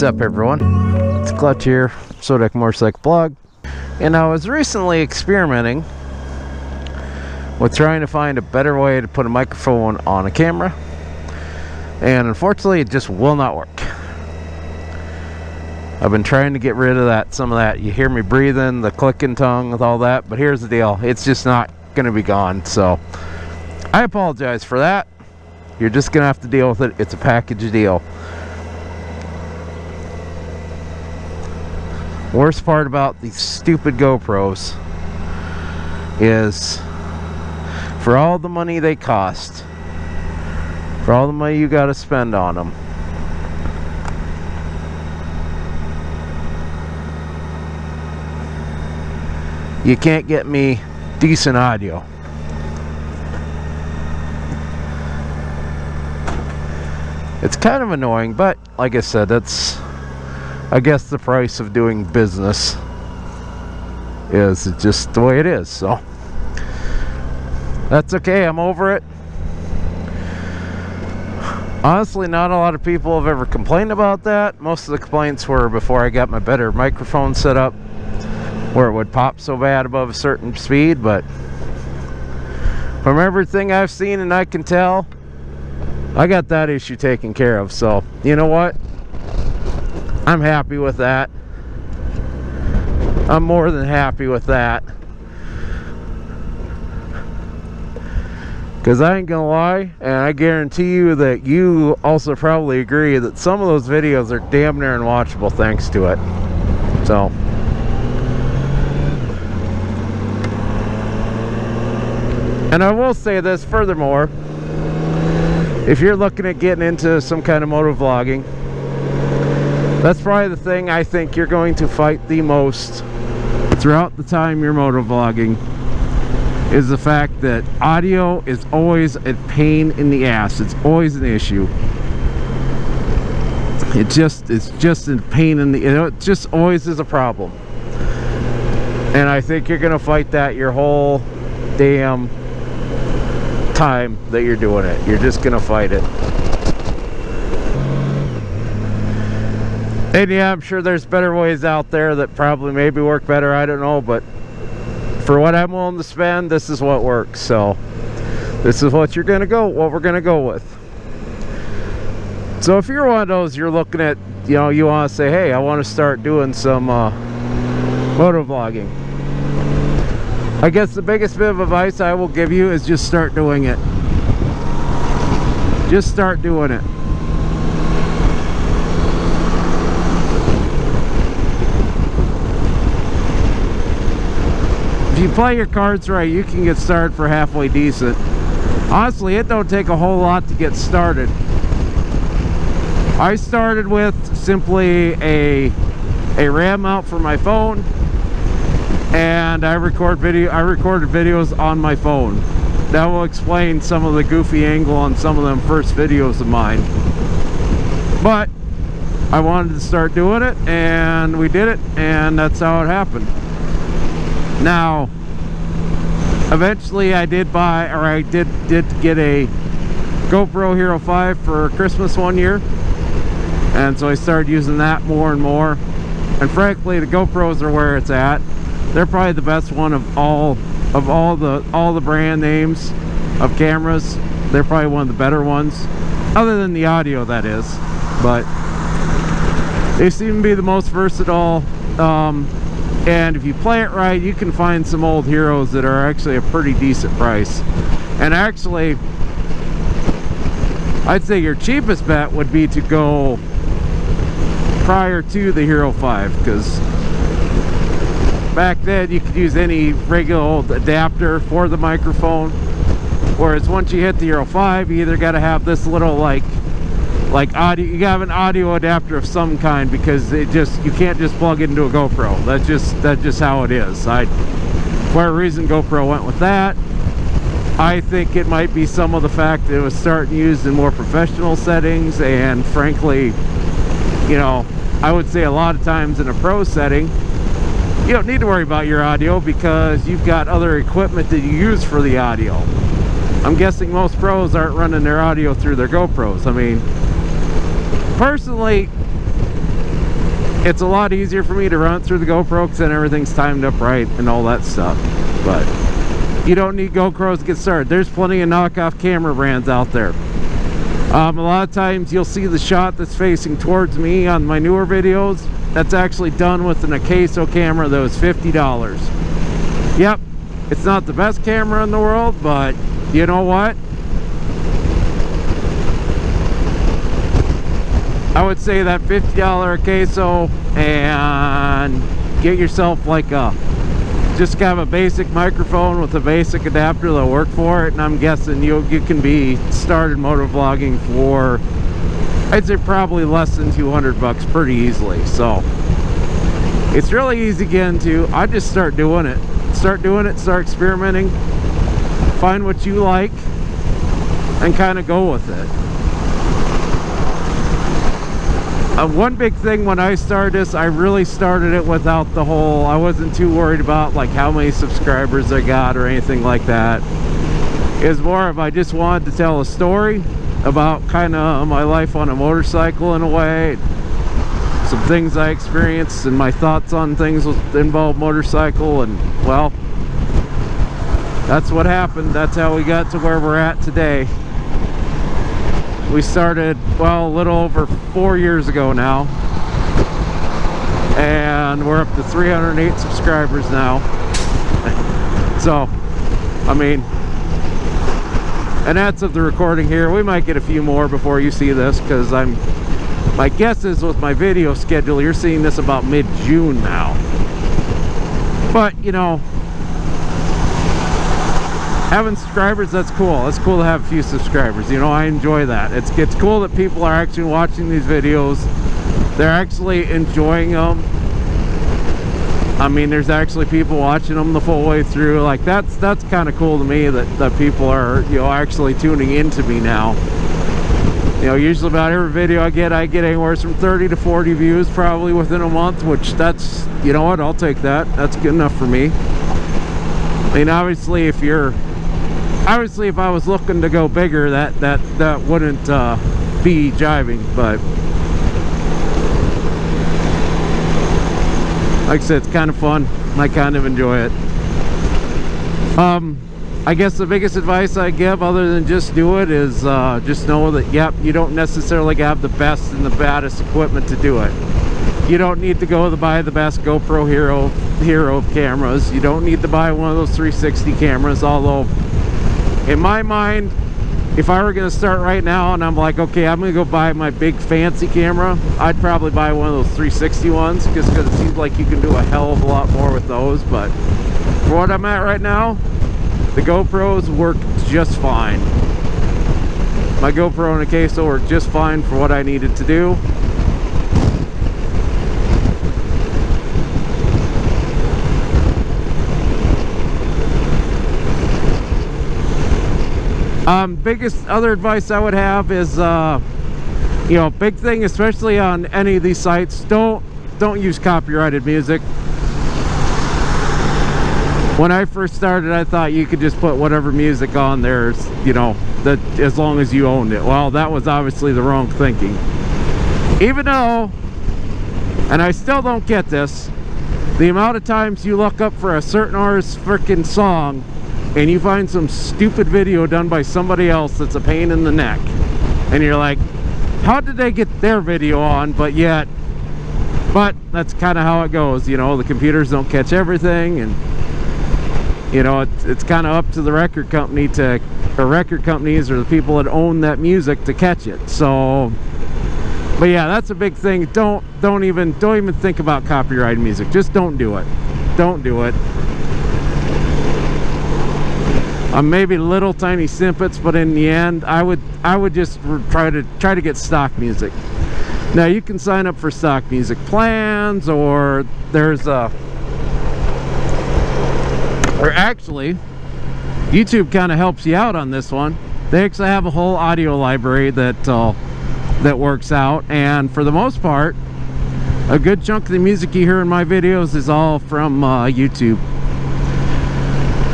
What's up, everyone? It's Clutch here, Sodak Motorcycle Blog, and I was recently experimenting with trying to find a better way to put a microphone on a camera, and unfortunately it just will not work. I've been trying to get rid of some of that. You hear me breathing, the clicking tongue with all that, but here's the deal, it's just not going to be gone. So I apologize for that. You're just going to have to deal with it. It's a package deal. Worst part about these stupid GoPros is, for all the money they cost, for all the money you got to spend on them, you can't get me decent audio. It's kind of annoying, but like I said, that's, I guess, the price of doing business. Is it's just the way it is. So that's okay, I'm over it. Honestly, not a lot of people have ever complained about that. Most of the complaints were before I got my better microphone set up, where it would pop so bad above a certain speed. But from everything I've seen and I can tell, I got that issue taken care of. So you know what, I'm happy with that. I'm more than happy with that, because I ain't gonna lie, and I guarantee you that you also probably agree that some of those videos are damn near unwatchable thanks to it. So and I will say this furthermore, if you're looking at getting into some kind of motovlogging, that's probably the thing I think you're going to fight the most throughout the time you're motovlogging, is the fact that audio is always a pain in the ass. It's always an issue. It's just a pain in the, it just always is a problem. And I think you're gonna fight that your whole damn time that you're doing it. You're just gonna fight it. And yeah, I'm sure there's better ways out there that probably maybe work better, I don't know, but for what I'm willing to spend, this is what works. So this is what we're gonna go with. So if you're one of those, you're looking at, you know, you want to say, hey, I want to start doing some motovlogging, I guess the biggest bit of advice I will give you is just start doing it. Just start doing it. If you play your cards right, you can get started for halfway decent. Honestly, it don't take a whole lot to get started. I started with simply a RAM mount for my phone, and I recorded videos on my phone. That will explain some of the goofy angle on some of them first videos of mine. But I wanted to start doing it, and we did it, and that's how it happened. Now, eventually I did get a GoPro Hero 5 for Christmas one year, and so I started using that more and more. And frankly, the GoPros are where it's at. They're probably the best one of all the brand names of cameras. They're probably one of the better ones, other than the audio, that is. But they seem to be the most versatile. And if you play it right, you can find some old Heroes that are actually a pretty decent price. And actually, I'd say your cheapest bet would be to go prior to the Hero 5, because back then you could use any regular old adapter for the microphone, whereas once you hit the Hero 5, you either got to have this little like audio, you have an audio adapter of some kind, because you can't just plug it into a GoPro. That's just how it is. For whatever reason, GoPro went with that. I think it might be some of the fact that it was starting used in more professional settings, and frankly, you know, I would say a lot of times in a pro setting, you don't need to worry about your audio because you've got other equipment that you use for the audio. I'm guessing most pros aren't running their audio through their GoPros. I mean, personally, it's a lot easier for me to run it through the GoPro because then everything's timed up right and all that stuff. But you don't need GoPros to get started. There's plenty of knockoff camera brands out there. A lot of times you'll see the shot that's facing towards me on my newer videos. That's actually done with an Acaso camera that was $50. Yep, it's not the best camera in the world, but you know what? I would say that $50 Acaso, and get yourself like just have a basic microphone with a basic adapter that'll work for it, and I'm guessing you can be started motovlogging for, I'd say, probably less than 200 bucks pretty easily. So it's really easy to get into. I just start doing it, start experimenting, find what you like, and kind of go with it. One big thing when I started this, I really started it without the whole, I wasn't too worried about like how many subscribers I got or anything like that. It was more of I just wanted to tell a story about kind of my life on a motorcycle in a way, some things I experienced and my thoughts on things that involve motorcycle, and well, that's what happened. That's how we got to where we're at today. We started, well, a little over 4 years ago now, and we're up to 308 subscribers now. So, I mean, and that's of the recording here. We might get a few more before you see this, because my guess is with my video schedule, you're seeing this about mid-June now. But, you know, having subscribers, that's cool. It's cool to have a few subscribers. You know, I enjoy that. It's cool that people are actually watching these videos. They're actually enjoying them. I mean, there's actually people watching them the full way through. Like, that's kind of cool to me that people are, you know, actually tuning into me now. You know, usually about every video I get anywhere from 30 to 40 views probably within a month, which that's, you know what, I'll take that. That's good enough for me. I mean, obviously if I was looking to go bigger, that wouldn't be jiving, but like I said, it's kind of fun. I kind of enjoy it. I guess the biggest advice I give, other than just do it, is just know that, yep, you don't necessarily have the best and the baddest equipment to do it. You don't need to go to buy the best GoPro Hero cameras. You don't need to buy one of those 360 cameras, although in my mind, if I were going to start right now and I'm like, okay, I'm going to go buy my big fancy camera, I'd probably buy one of those 360 ones, just because it seems like you can do a hell of a lot more with those. But for what I'm at right now, the GoPros work just fine. My GoPro and Acaso work just fine for what I needed to do. Biggest other advice I would have is, you know, big thing, especially on any of these sites, don't use copyrighted music. When I first started, I thought you could just put whatever music on there, you know, that as long as you owned it. Well, that was obviously the wrong thinking. Even though, and I still don't get this, the amount of times you look up for a certain artist's freaking song and you find some stupid video done by somebody else that's a pain in the neck, and you're like, how did they get their video on? But that's kind of how it goes. You know, the computers don't catch everything, and you know, it's kind of up to the record company or record companies or the people that own that music to catch it. So, but yeah, that's a big thing. Don't even think about copyrighted music. Just don't do it. Don't do it. Maybe little tiny snippets, but in the end, I would just try to get stock music. Now you can sign up for stock music plans, or there's or actually, YouTube kind of helps you out on this one. They actually have a whole audio library that works out, and for the most part, a good chunk of the music you hear in my videos is all from YouTube.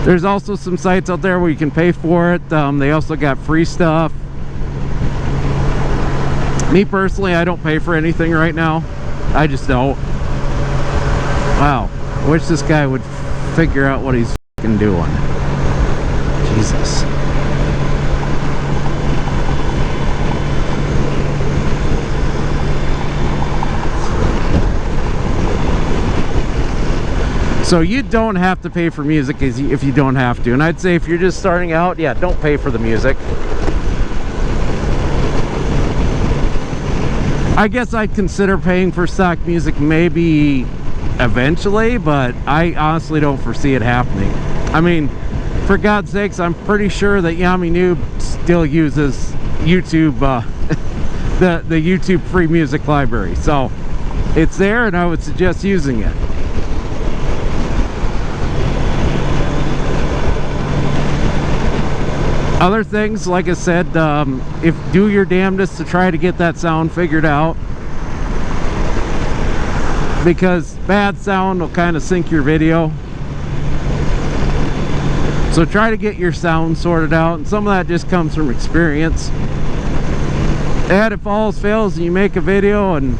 There's also some sites out there where you can pay for it. They also got free stuff. Me personally, I don't pay for anything right now. I just don't. Wow, I wish this guy would figure out what he's fucking doing. Jesus. So you don't have to pay for music if you don't have to. And I'd say if you're just starting out, yeah, don't pay for the music. I guess I'd consider paying for stock music maybe eventually, but I honestly don't foresee it happening. I mean, for God's sakes, I'm pretty sure that Yami Noob still uses YouTube, the YouTube free music library. So it's there, and I would suggest using it. Other things, like I said, if do your damnedest to try to get that sound figured out, because bad sound will kind of sink your video. So try to get your sound sorted out, and some of that just comes from experience. And if all else fails and you make a video and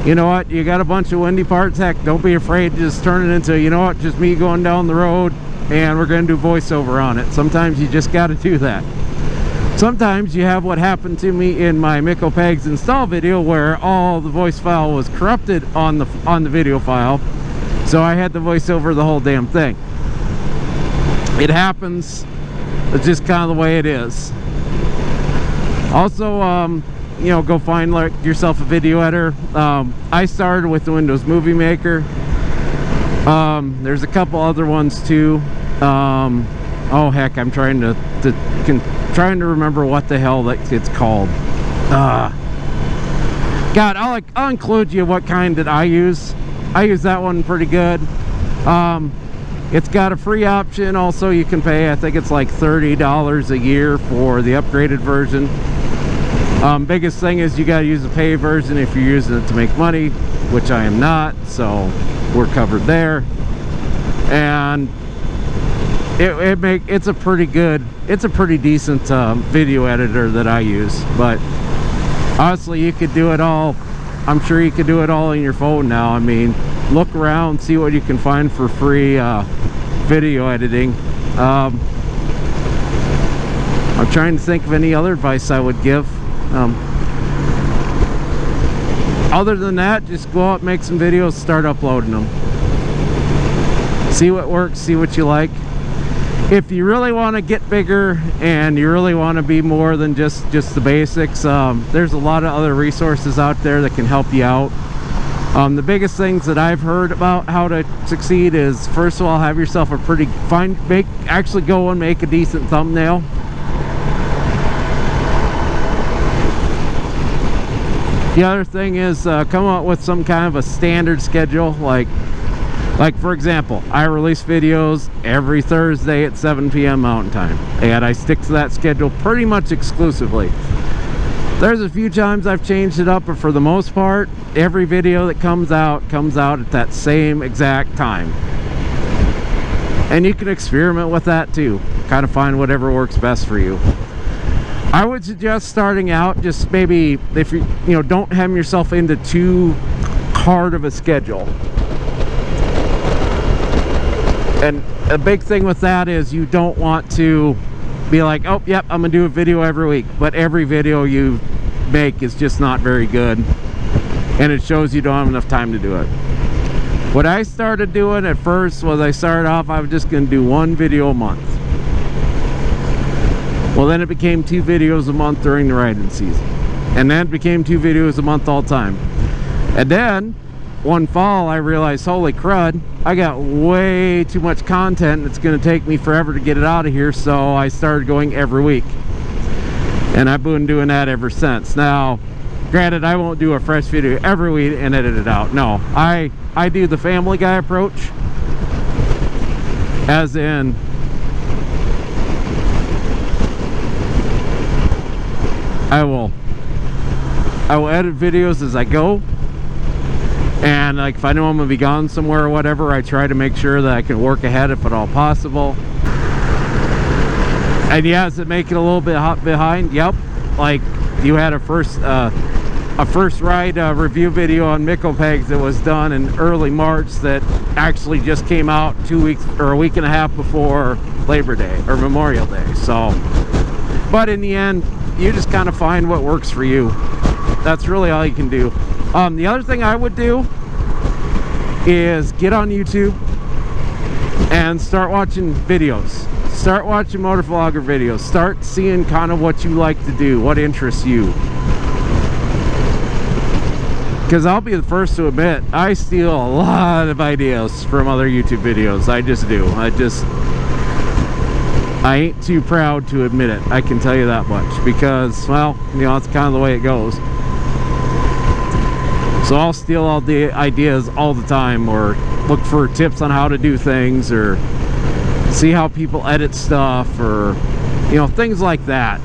you know what, you got a bunch of windy parts, heck, don't be afraid to just turn it into, you know what, just me going down the road and we're going to do voiceover on it. Sometimes you just got to do that. Sometimes you have what happened to me in my Mikko Pegs install video, where all the voice file was corrupted on the video file, so I had to voice over the whole damn thing. It happens. It's just kind of the way it is. Also, you know, go find like yourself a video editor. I started with the Windows Movie Maker. There's a couple other ones too. Oh heck, I'm trying to remember what the hell that it's called. God, I'll include you what kind that I use. I use that one pretty good. It's got a free option. Also, you can pay, I think it's like $30 a year for the upgraded version. Biggest thing is you got to use the pay version if you're using it to make money, which I am not, so we're covered there. And it's a pretty decent video editor that I use. But honestly, you could do it all. I'm sure you could do it all on your phone now. I mean, look around, see what you can find for free video editing. I'm trying to think of any other advice I would give. Other than that, just go out, make some videos, start uploading them. See what works, see what you like. If you really want to get bigger and you really want to be more than just the basics, there's a lot of other resources out there that can help you out. The biggest things that I've heard about how to succeed is, first of all, have yourself a actually go and make a decent thumbnail. The other thing is come up with some kind of a standard schedule. Like for example, I release videos every Thursday at 7 p.m. Mountain Time, and I stick to that schedule pretty much exclusively. There's a few times I've changed it up, but for the most part, every video that comes out at that same exact time. And you can experiment with that too, kind of find whatever works best for you. I would suggest starting out, just maybe, if you don't hem yourself into too hard of a schedule. And a big thing with that is you don't want to be like, oh yep, I'm gonna do a video every week, but every video you make is just not very good, and it shows you don't have enough time to do it. What I started doing at first was, I started off, I was just gonna do one video a month. Well, then it became 2 videos a month during the riding season, and then it became 2 videos a month all the time. And then one fall I realized, holy crud, I got way too much content and it's going to take me forever to get it out of here, so I started going every week, and I've been doing that ever since. Now granted, I won't do a fresh video every week and edit it out. No, I do the Family Guy approach, as in I will edit videos as I go, and like if I know I'm gonna be gone somewhere or whatever, I try to make sure that I can work ahead if at all possible. And yeah, does it make it a little bit hot behind? Yep. Like you had a first a first ride review video on Miko pegs that was done in early March that actually just came out 2 weeks or a week and a half before Labor Day or Memorial Day. So, but in the end, you just kind of find what works for you. That's really all you can do. The other thing I would do is get on YouTube and start watching videos. Start watching motovlogger videos. Start seeing kind of what you like to do, what interests you. Because I'll be the first to admit, I steal a lot of ideas from other YouTube videos. I just do. I ain't too proud to admit it. I can tell you that much. Because, well, you know, it's kind of the way it goes. So I'll steal all the ideas all the time, or look for tips on how to do things, or see how people edit stuff, or, you know, things like that.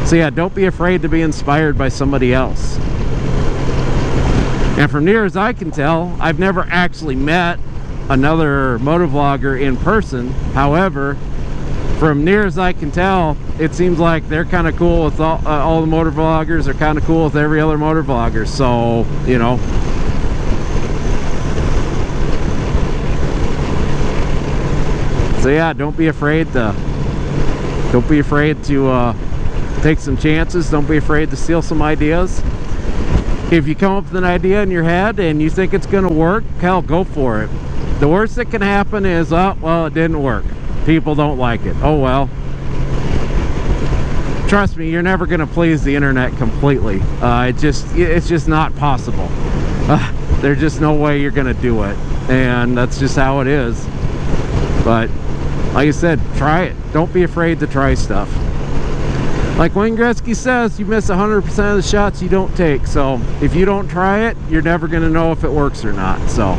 So yeah, don't be afraid to be inspired by somebody else. And from near as I can tell, I've never actually met another motovlogger in person. However, from near as I can tell, it seems like they're kind of cool with all the motovloggers are kind of cool with every other motovlogger. So, you know. So yeah, don't be afraid to take some chances. Don't be afraid to steal some ideas. If you come up with an idea in your head and you think it's gonna work, hell, go for it. The worst that can happen is, oh, well, it didn't work. People don't like it. Oh well. Trust me, you're never gonna please the internet completely. It's just not possible. There's just no way you're gonna do it, and that's just how it is. But like I said, try it. Don't be afraid to try stuff. Like Wayne Gretzky says, you miss 100% of the shots you don't take. So if you don't try it, you're never going to know if it works or not. So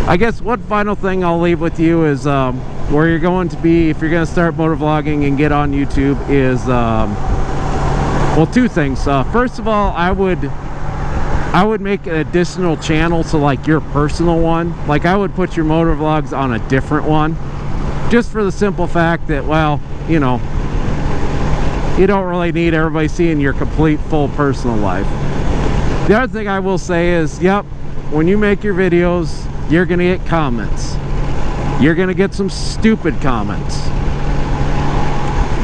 I guess one final thing I'll leave with you is where you're going to be if you're going to start motovlogging and get on YouTube is, well, two things. First of all, I would make an additional channel to like your personal one. Like I would put your motovlogs on a different one, just for the simple fact that, well, you know, you don't really need everybody seeing your complete full personal life. The other thing I will say is, yep, when you make your videos, you're gonna get comments. You're gonna get some stupid comments.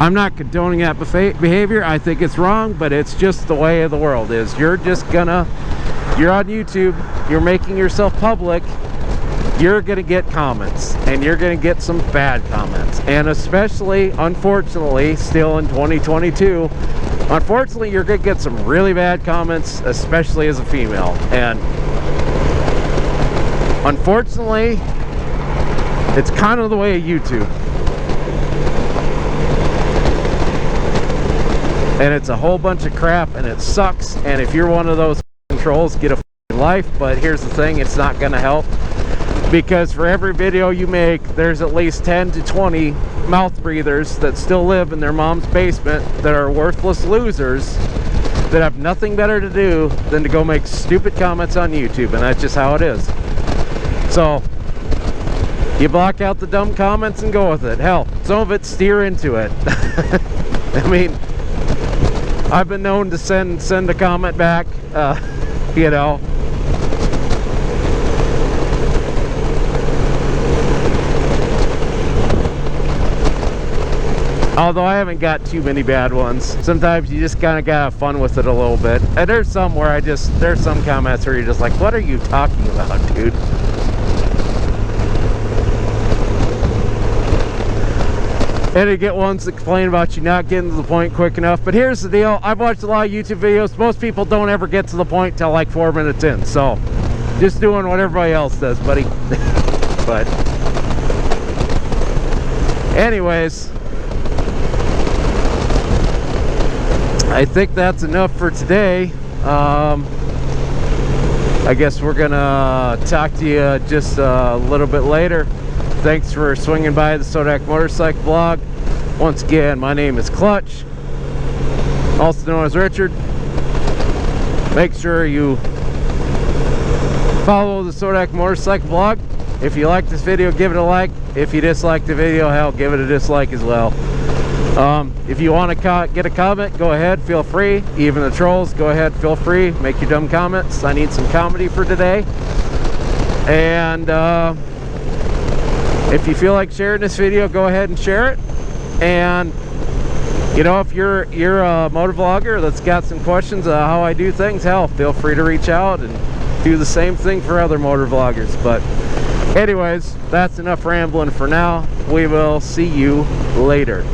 I'm not condoning that behavior. I think it's wrong, but it's just the way of the world is. You're on YouTube, you're making yourself public, you're gonna get comments, and you're gonna get some bad comments. And especially, unfortunately, still in 2022, unfortunately, you're gonna get some really bad comments, especially as a female. And unfortunately, it's kind of the way of YouTube. And it's a whole bunch of crap, and it sucks. And if you're one of those trolls, get a life. But here's the thing, it's not gonna help. Because for every video you make, there's at least 10 to 20 mouth breathers that still live in their mom's basement that are worthless losers that have nothing better to do than to go make stupid comments on YouTube, and that's just how it is. So you block out the dumb comments and go with it. Hell, some of it steer into it. I mean, I've been known to send a comment back, you know. Although I haven't got too many bad ones. Sometimes you just kind of gotta have fun with it a little bit. And there's some where there's some comments where you're just like, what are you talking about, dude? And you get ones that complain about you not getting to the point quick enough. But here's the deal, I've watched a lot of YouTube videos. Most people don't ever get to the point till like 4 minutes in. So just doing what everybody else does, buddy. But anyways, I think that's enough for today. I guess we're gonna talk to you just a little bit later. Thanks for swinging by the Sodak motorcycle vlog. Once again, my name is Clutch, also known as Richard. Make sure you follow the Sodak motorcycle vlog. If you like this video, give it a like. If you dislike the video, hell, give it a dislike as well. If you want to get a comment, go ahead, feel free. Even the trolls, go ahead, feel free. Make your dumb comments. I need some comedy for today. And if you feel like sharing this video, go ahead and share it. And you know, if you're a motovlogger that's got some questions on how I do things, hell, feel free to reach out and do the same thing for other motovloggers. But anyways, that's enough rambling for now. We will see you later.